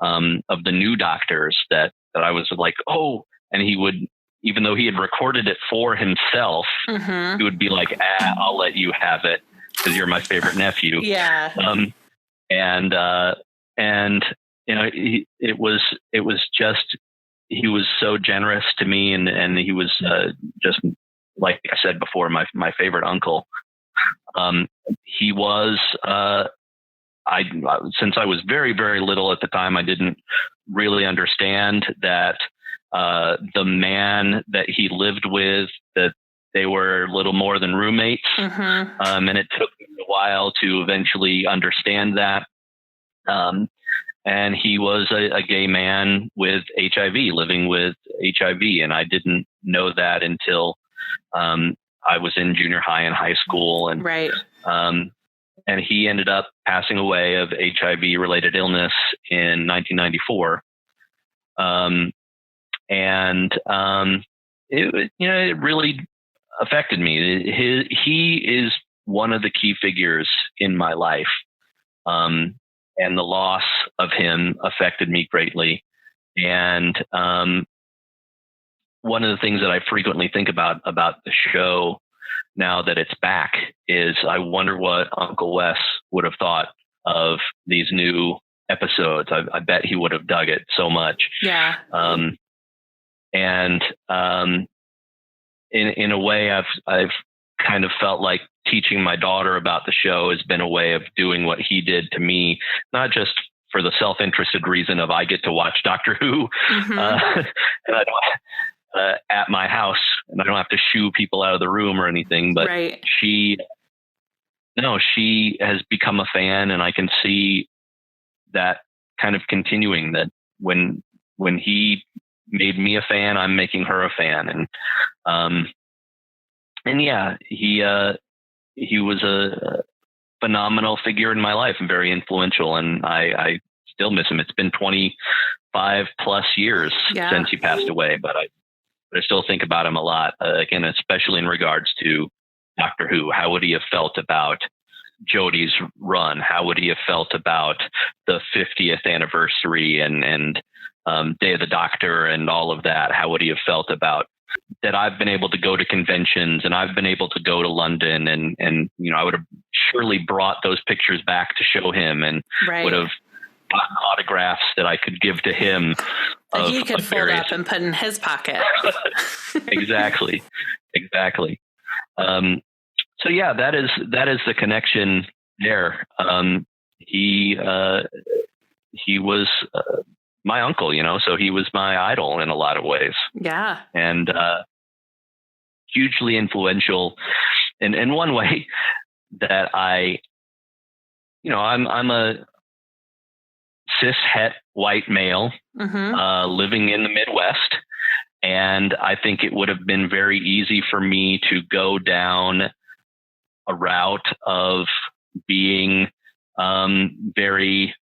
of the new Doctors that I was like, oh, and he would, even though he had recorded it for himself, he would be like, I'll let you have it because you're my favorite nephew. Yeah. And you know, it was just, he was so generous to me, and he was just, like I said before, my favorite uncle. He was, since I was very, very little at the time, I didn't really understand that the man that he lived with, that they were little more than roommates. And it took me a while to eventually understand that. And he was a gay man with HIV, living with HIV. And I didn't know that until I was in junior high and high school. And, and he ended up passing away of HIV-related illness in 1994. It really affected me. He is one of the key figures in my life. And the loss of him affected me greatly. And one of the things that I frequently think about the show now that it's back is I wonder what Uncle Wes would have thought of these new episodes. I bet he would have dug it so much. Yeah. In a way, I've kind of felt like teaching my daughter about the show has been a way of doing what he did to me, not just for the self-interested reason of I get to watch Doctor Who, and I don't at my house, and I don't have to shoo people out of the room or anything. But she has become a fan, and I can see that kind of continuing. That when he made me a fan, I'm making her a fan, and yeah, he was a phenomenal figure in my life and very influential. And I still miss him. It's been 25 plus years since he passed away, but I still think about him a lot. Again, especially in regards to Doctor Who. How would he have felt about Jodie's run? How would he have felt about the 50th anniversary and Day of the Doctor and all of that? How would he have felt about that? I've been able to go to conventions and I've been able to go to London and I would have surely brought those pictures back to show him and would have gotten autographs that I could give to him. That he could fold up and put in his pocket. Exactly. So yeah, that is the connection there. He was my uncle, so he was my idol in a lot of ways. Yeah. And hugely influential in one way that I'm a cis het white male living in the Midwest. And I think it would have been very easy for me to go down a route of being very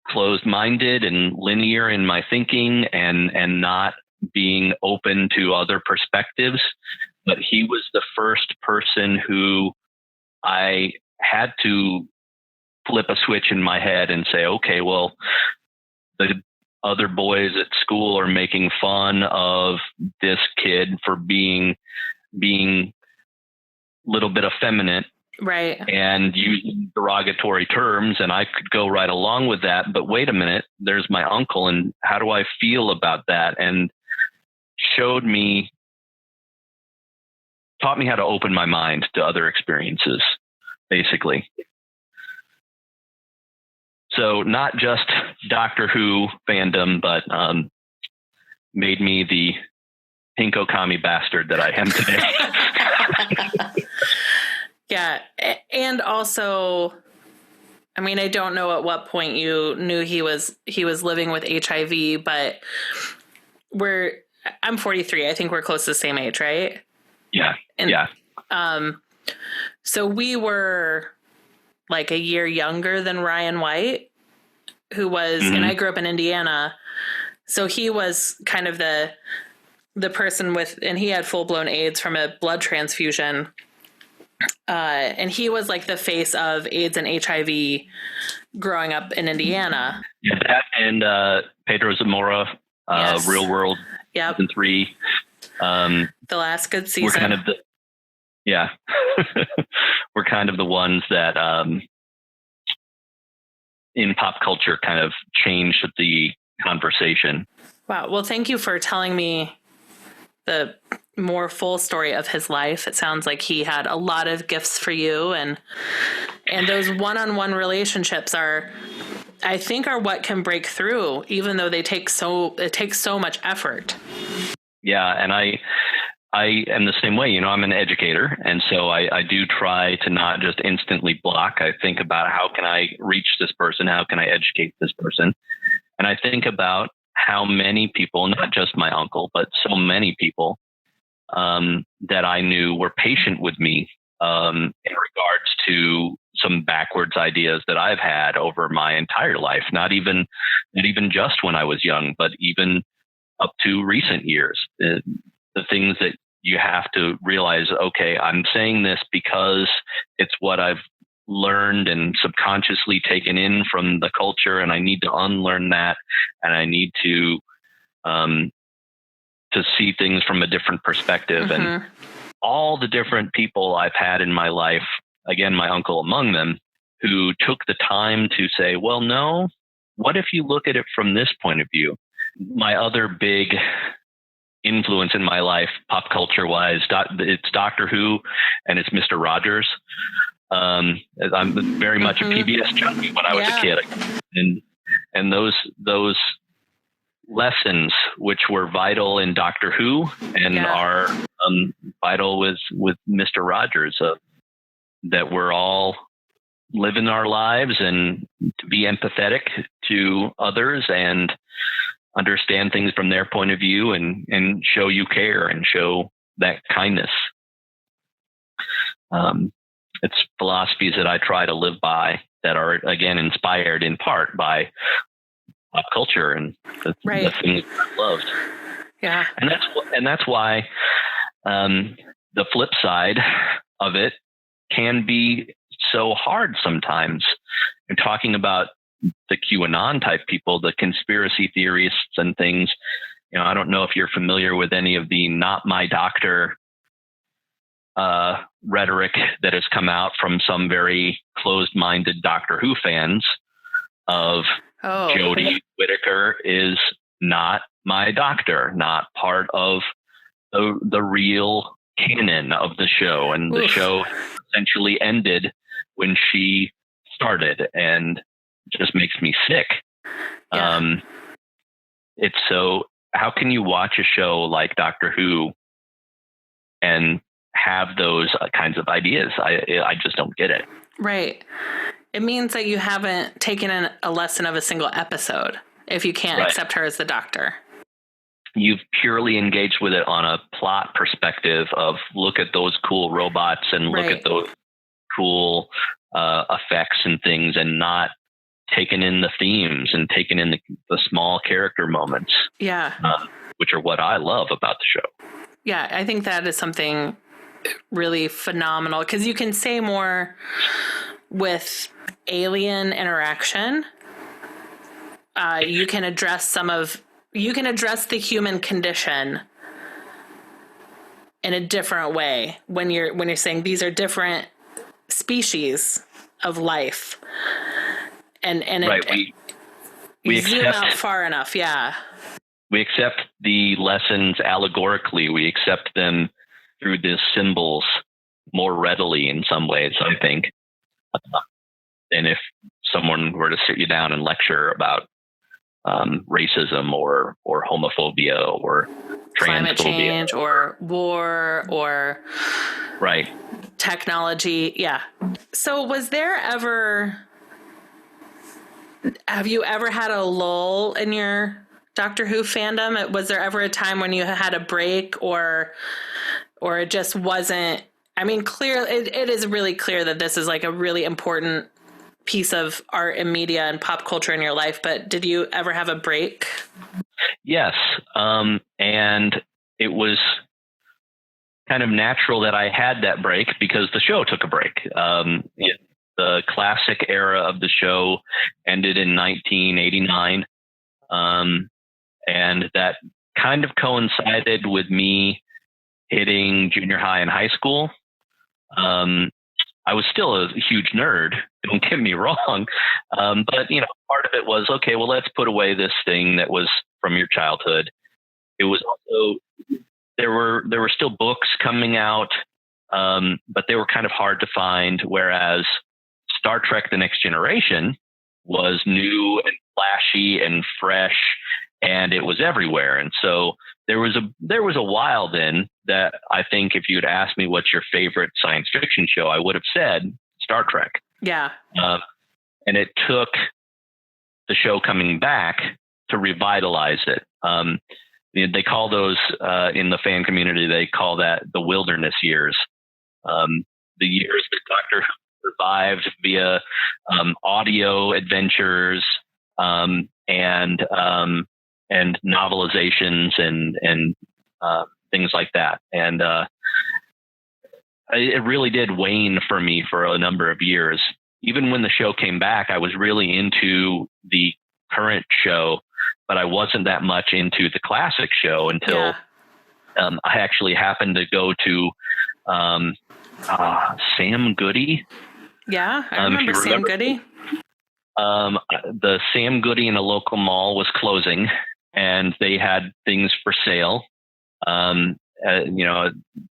closed-minded and linear in my thinking and not being open to other perspectives. But he was the first person who I had to flip a switch in my head and say, okay, well, the other boys at school are making fun of this kid for being a little bit effeminate. Right. And using derogatory terms, and I could go right along with that. But wait a minute, there's my uncle, and how do I feel about that? And taught me how to open my mind to other experiences, basically. So not just Doctor Who fandom, but made me the pinko commie bastard that I am today. Yeah. And also, I mean, I don't know at what point you knew he was living with HIV, but I'm 43. I think we're close to the same age, right? Yeah. Yeah. So we were like a year younger than Ryan White, who was, and I grew up in Indiana. So he was kind of the person and he had full blown AIDS from a blood transfusion. And he was like the face of AIDS and HIV growing up in Indiana. Yeah, that and Pedro Zamora, yes. Real World, season 3. The last good season. We're kind of we're kind of the ones that in pop culture kind of changed the conversation. Wow. Well, thank you for telling me the more full story of his life. It sounds like he had a lot of gifts for you, and those one-on-one relationships are what can break through, even though it takes so much effort. Yeah. And I am the same way, I'm an educator. And so I do try to not just instantly block. I think about how can I reach this person? How can I educate this person? And I think about how many people, not just my uncle, but so many people that I knew were patient with me in regards to some backwards ideas that I've had over my entire life, not even just when I was young, but even up to recent years. The things that you have to realize, okay, I'm saying this because it's what I've learned and subconsciously taken in from the culture, and I need to unlearn that, and I need to see things from a different perspective. And all the different people I've had in my life, again, my uncle among them, who took the time to say, well, no, what if you look at it from this point of view? My other big influence in my life, pop culture wise, it's Doctor Who and it's Mr. Rogers. I'm very much a PBS junkie when I was a kid, and those lessons which were vital in Doctor Who and are vital with Mr. Rogers, that we're all living our lives and to be empathetic to others and understand things from their point of view and show you care and show that kindness. It's philosophies that I try to live by that are, again, inspired in part by pop culture and the things I loved. Yeah. And that's why the flip side of it can be so hard sometimes. And talking about the QAnon type people, the conspiracy theorists and things, I don't know if you're familiar with any of the "not my doctor" rhetoric that has come out from some very closed-minded Doctor Who fans of Jodie Whittaker is not my doctor, not part of the real canon of the show. And the show essentially ended when she started, and it just makes me sick. Yeah. It's so, how can you watch a show like Doctor Who and have those kinds of ideas? I just don't get it. Right. It means that you haven't taken a lesson of a single episode if you can't accept her as the doctor. You've purely engaged with it on a plot perspective of look at those cool robots and look at those cool effects and things, and not taken in the themes and taken in the small character moments. Yeah. Which are what I love about the show. Yeah, I think that is something really phenomenal, because you can say more with alien interaction. You can address the human condition in a different way when you're saying these are different species of life, and we zoom out far enough. Yeah, we accept the lessons allegorically. We accept them through the symbols more readily in some ways, I think, than if someone were to sit you down and lecture about racism or homophobia or climate change or war or technology. Yeah. So have you ever had a lull in your Doctor Who fandom? Was there ever a time when you had a break, or it just wasn't? I mean, it is really clear that this is like a really important piece of art and media and pop culture in your life, but did you ever have a break? Yes. And it was kind of natural that I had that break because the show took a break. The classic era of the show ended in 1989. And that kind of coincided with me hitting junior high and high school. I was still a huge nerd, don't get me wrong. But, part of it was, okay, well, let's put away this thing that was from your childhood. It was also, there were still books coming out, but they were kind of hard to find. Whereas Star Trek: The Next Generation was new and flashy and fresh, and it was everywhere. And so there was a while then that I think if you'd asked me what's your favorite science fiction show, I would have said Star Trek. Yeah. And it took the show coming back to revitalize it. They call those in the fan community, they call that the wilderness years. The years that Doctor Who survived via audio adventures and novelizations and things like that. And it really did wane for me for a number of years. Even when the show came back, I was really into the current show, but I wasn't that much into the classic show until I actually happened to go to Sam Goody. Yeah, I remember Sam Goody. The Sam Goody in a local mall was closing, and they had things for sale.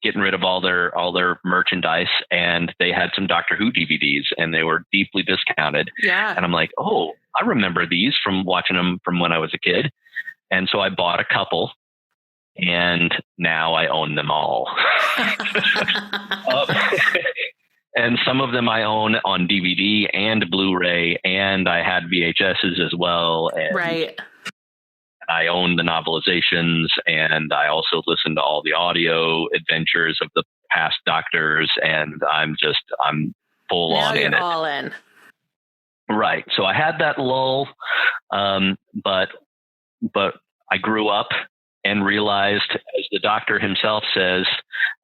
Getting rid of all their merchandise, and they had some Doctor Who DVDs, and they were deeply discounted. Yeah. And I'm like, oh, I remember these from watching them from when I was a kid. And so I bought a couple, and now I own them all. And some of them I own on DVD and Blu-ray, and I had VHSs as well. And right. I own the novelizations, and I also listen to all the audio adventures of the past Doctors, and I'm full on in it. All in. Right. So I had that lull, but I grew up and realized, as the doctor himself says,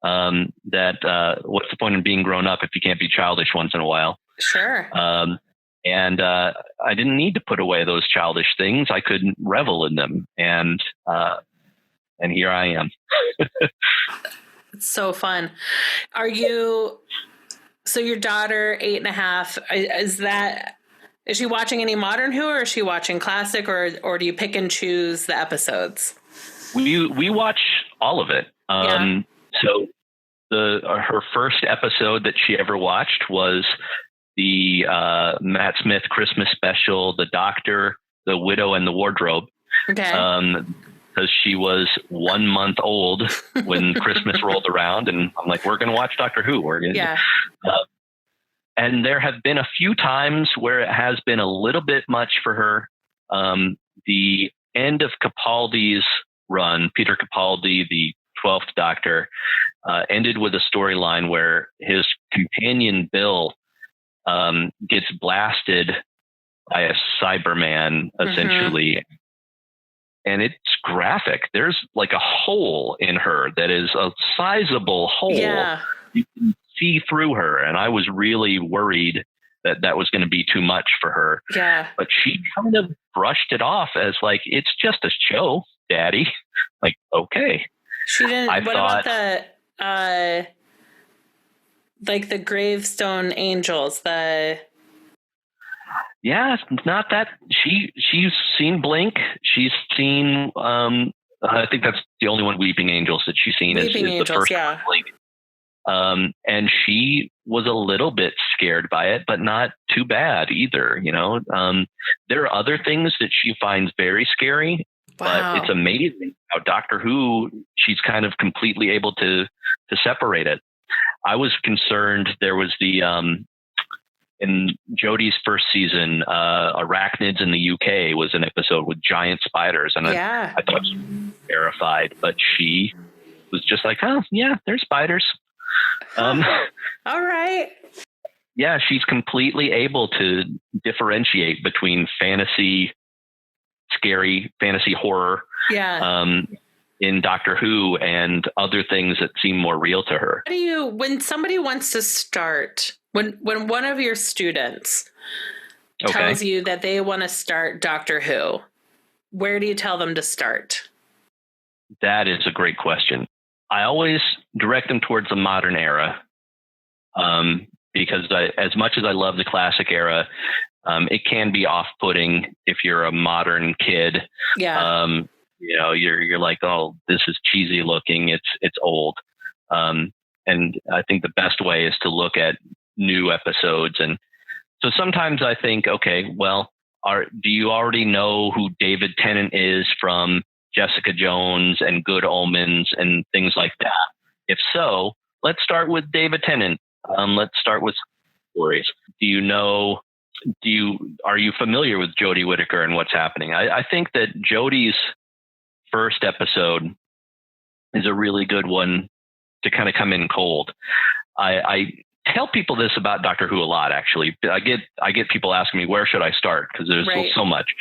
that what's the point of being grown up if you can't be childish once in a while? Sure. And I didn't need to put away those childish things. I could revel in them, and here I am. It's so fun. So your daughter, 8.5, is she watching any modern Who, or is she watching classic, or do you pick and choose the episodes? We watch all of it. So her first episode that she ever watched was the Matt Smith Christmas special, The Doctor, The Widow, and the Wardrobe. Okay. Because she was 1 month old when Christmas rolled around, and I'm like, we're going to watch Doctor Who. And there have been a few times where it has been a little bit much for her. The end of Capaldi's run, Peter Capaldi, the 12th Doctor, ended with a storyline where his companion Bill gets blasted by a Cyberman, essentially. Mm-hmm. And it's graphic. There's like a hole in her that is a sizable hole. Yeah. You can see through her. And I was really worried that was going to be too much for her. Yeah. But she kind of brushed it off as like, it's just a show, Daddy. Like, okay. She didn't. About the like the gravestone angels? Yeah, it's not that. She's seen Blink. She's seen. I think that's the only one, Weeping Angels, that she's seen. Weeping Angels, the first yeah. Blink. And she was a little bit scared by it, but not too bad either. You know, there are other things that she finds very scary. Wow. But it's amazing how Doctor Who, she's kind of completely able to separate it. I was concerned there was the, in Jodie's first season, Arachnids in the UK was an episode with giant spiders. And I thought she was terrified, but she was just like, oh, yeah, there's spiders. All right. Yeah, she's completely able to differentiate between scary fantasy horror in Doctor Who and other things that seem more real to her. How do you, when somebody wants to start, when one of your students tells you that they want to start Doctor Who, where do you tell them to start? That is a great question. I always direct them towards the modern era, because as much as I love the classic era, it can be off-putting if you're a modern kid. Yeah. You know, you're like, oh, this is cheesy looking. It's old. And I think the best way is to look at new episodes. And so sometimes I think, okay, well, do you already know who David Tennant is from Jessica Jones and Good Omens and things like that? If so, let's start with David Tennant. Let's start with stories. Are you familiar with Jodie Whittaker and what's happening? I think that Jodie's first episode is a really good one to kind of come in cold. I tell people this about Doctor Who a lot, actually. I get people asking me, where should I start? Because there's so much.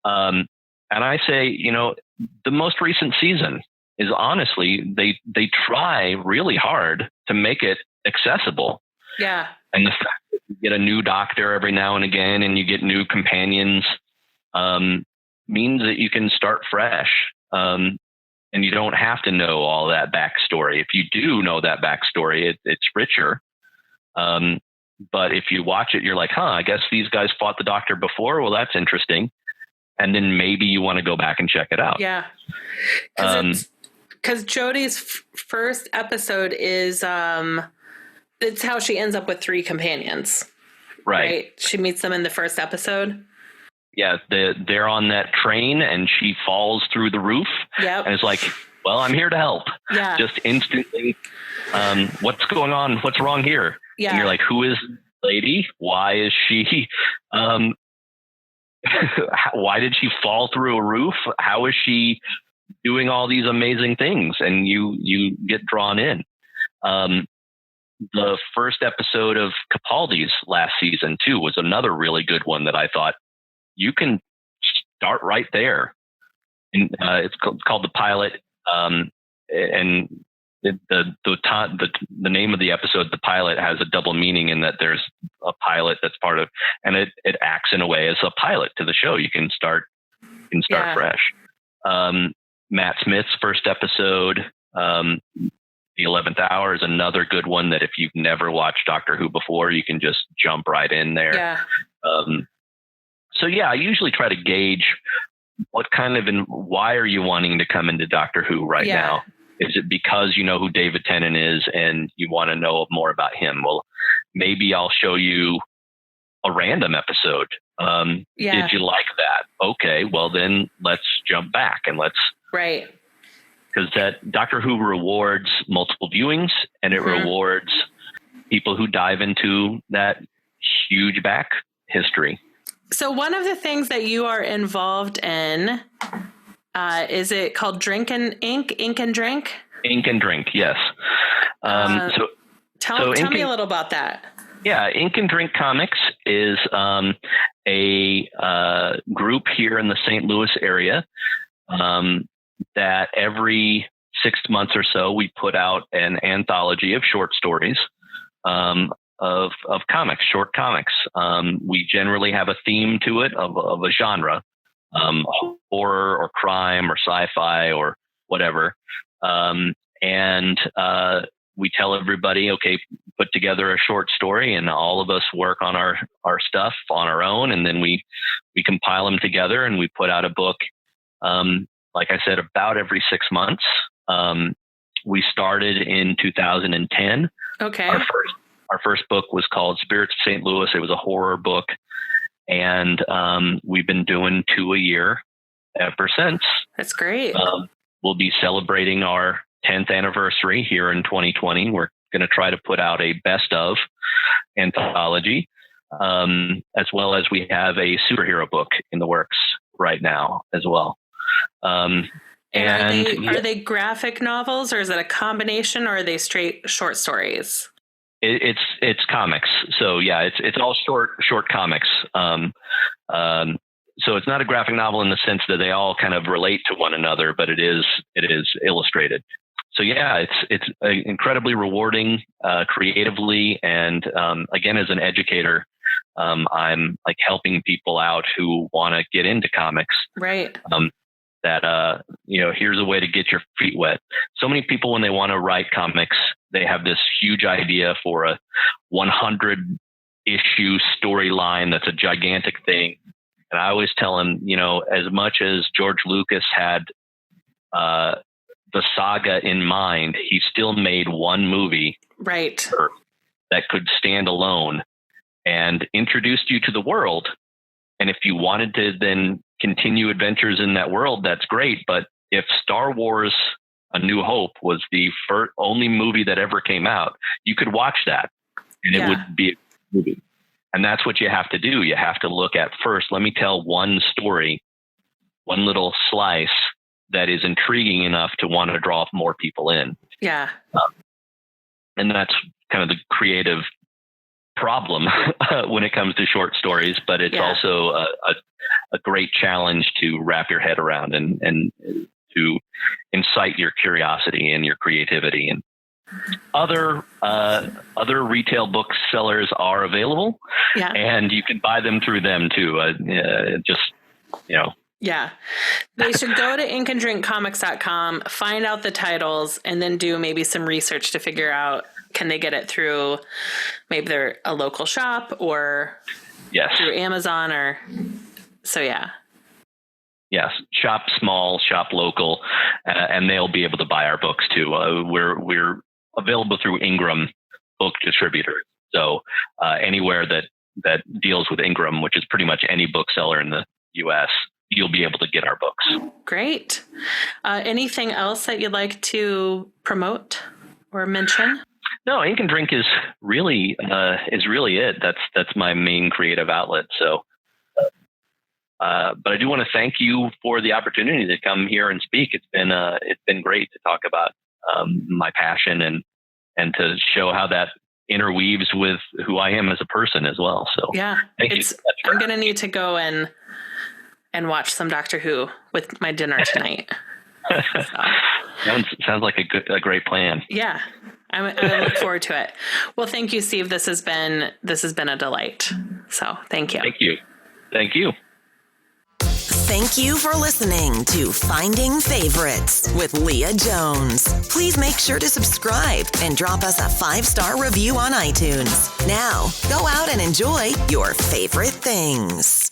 And I say, you know, the most recent season is honestly, they try really hard to make it accessible. Yeah. And the fact that you get a new doctor every now and again and you get new companions means that you can start fresh. And you don't have to know all that backstory. If you do know that backstory, it's richer. But if you watch it, you're like, I guess these guys fought the Doctor before. Well, that's interesting. And then maybe you want to go back and check it out. Yeah. Because Jodie's first episode is, it's how she ends up with 3 companions. Right. She meets them in the first episode. Yeah. They're on that train and she falls through the roof. Yep. And it's like, well, I'm here to help. Yeah. Just instantly. What's going on? What's wrong here? Yeah. And you're like, who is this lady? Why is she, why did she fall through a roof? How is she doing all these amazing things? And you get drawn in. the first episode of Capaldi's last season too was another really good one that I thought you can start right there. And, it's called The Pilot. And the name of the episode, The Pilot, has a double meaning in that there's a pilot that's part of, and it acts in a way as a pilot to the show. You can start fresh. Matt Smith's first episode, The 11th Hour, is another good one that if you've never watched Doctor Who before, you can just jump right in there. Yeah. So I usually try to gauge what kind of why are you wanting to come into Doctor Who right now? Is it because you know who David Tennant is and you want to know more about him? Well, maybe I'll show you a random episode. Did you like that? Okay, well then let's jump back and right. Because that Doctor Who rewards multiple viewings, and it rewards people who dive into that huge back history. So one of the things that you are involved in, is it called Ink and Drink? Ink and Drink, yes. Tell me a little about that. Yeah, Ink and Drink Comics is a group here in the St. Louis area that every 6 months or so we put out an anthology of short stories of comics, short comics. We generally have a theme to it of a genre, horror or crime or sci-fi or whatever. And we tell everybody, okay, put together a short story, and all of us work on our stuff on our own. And then we compile them together and we put out a book. Like I said, about every 6 months. We started in 2010. Okay. Our first book was called Spirits of St. Louis. It was a horror book. And we've been doing 2 a year ever since. That's great. We'll be celebrating our 10th anniversary here in 2020. We're going to try to put out a best of anthology, as well as we have a superhero book in the works right now as well. Are they graphic novels, or is it a combination, or are they straight short stories? It's comics. So yeah, it's all short comics. So it's not a graphic novel in the sense that they all kind of relate to one another, but it is illustrated. So yeah, it's incredibly rewarding creatively, and again, as an educator, I'm like helping people out who want to get into comics. Right. Here's a way to get your feet wet. So many people, when they want to write comics, they have this huge idea for a 100 issue storyline that's a gigantic thing. And I always tell them, as much as George Lucas had the saga in mind, he still made one movie, right, that could stand alone and introduced you to the world. And if you wanted to then continue adventures in that world, that's great. But if Star Wars A New Hope was the only movie that ever came out, you could watch that and it would be a movie. And that's what you have to do. You have to look at first, let me tell one story, one little slice that is intriguing enough to want to draw more people in. Yeah. And that's kind of the creative problem when it comes to short stories, but it's also a great challenge to wrap your head around and to incite your curiosity and your creativity. And other retail booksellers are available, and you can buy them through them too. Yeah. They should go to inkanddrinkcomics.com, find out the titles, and then do maybe some research to figure out, can they get it through maybe they're a local shop or through Amazon or so. Yeah. Yes. Shop small, shop local, and they'll be able to buy our books too. We're available through Ingram Book Distributors. So anywhere that deals with Ingram, which is pretty much any bookseller in the U.S., you'll be able to get our books. Great. Anything else that you'd like to promote or mention? No, Ink and Drink is really it. That's my main creative outlet. So, but I do want to thank you for the opportunity to come here and speak. It's been great to talk about my passion and to show how that interweaves with who I am as a person as well. So yeah, I'm going to need to go and watch some Doctor Who with my dinner tonight. Sounds like a great plan. Yeah. I look forward to it. Well, thank you, Steve. This has been a delight. So thank you. Thank you. Thank you. Thank you for listening to Finding Favorites with Leah Jones. Please make sure to subscribe and drop us a 5-star review on iTunes. Now, go out and enjoy your favorite things.